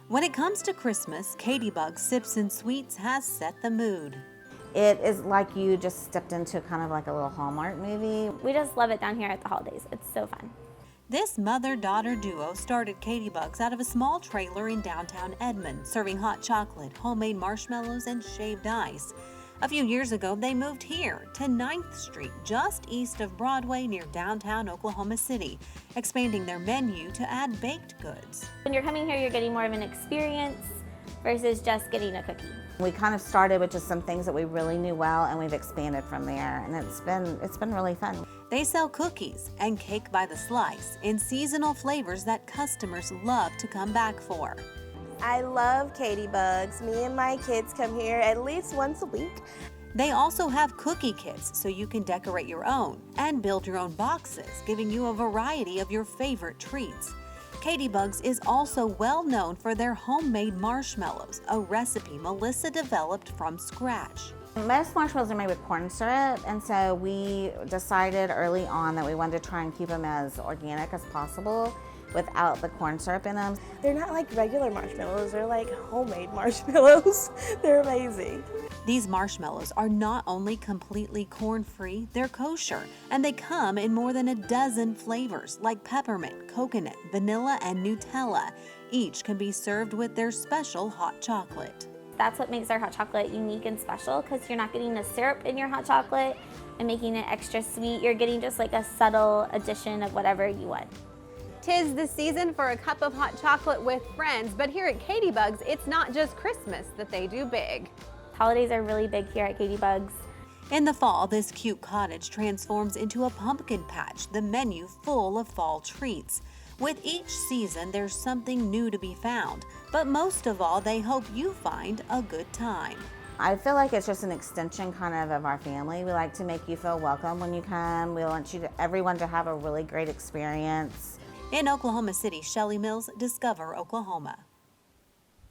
When it comes to Christmas, Katiebugs Sips and Sweets has set the mood. It is like you just stepped into kind of like a little Hallmark movie. We just love it down here at the holidays. It's so fun. This mother-daughter duo started Katiebugs out of a small trailer in downtown Edmond, serving hot chocolate, homemade marshmallows, and shaved ice. A few years ago, they moved here to 9th Street, just east of Broadway near downtown Oklahoma City, expanding their menu to add baked goods. When you're coming here, you're getting more of an experience versus just getting a cookie. We kind of started with just some things that we really knew well, and we've expanded from there, and it's been really fun. They sell cookies and cake by the slice in seasonal flavors that customers love to come back for. I love Katiebugs. Me and my kids come here at least once a week. They also have cookie kits so you can decorate your own and build your own boxes, giving you a variety of your favorite treats. Katiebugs is also well known for their homemade marshmallows, a recipe Melissa developed from scratch. Most marshmallows are made with corn syrup, and so we decided early on that we wanted to try and keep them as organic as possible without the corn syrup in them. They're not like regular marshmallows, they're like homemade marshmallows. They're amazing. These marshmallows are not only completely corn-free, they're kosher, and they come in more than a dozen flavors like peppermint, coconut, vanilla, and Nutella. Each can be served with their special hot chocolate. That's what makes our hot chocolate unique and special, because you're not getting the syrup in your hot chocolate and making it extra sweet. You're getting just like a subtle addition of whatever you want. 'Tis the season for a cup of hot chocolate with friends, but here at Katiebugs, it's not just Christmas that they do big. Holidays are really big here at Katiebugs. In the fall, this cute cottage transforms into a pumpkin patch, the menu full of fall treats. With each season, there's something new to be found, but most of all, they hope you find a good time. I feel like it's just an extension kind of our family. We like to make you feel welcome when you come. We want everyone to have a really great experience. In Oklahoma City, Shelley Mills, Discover Oklahoma.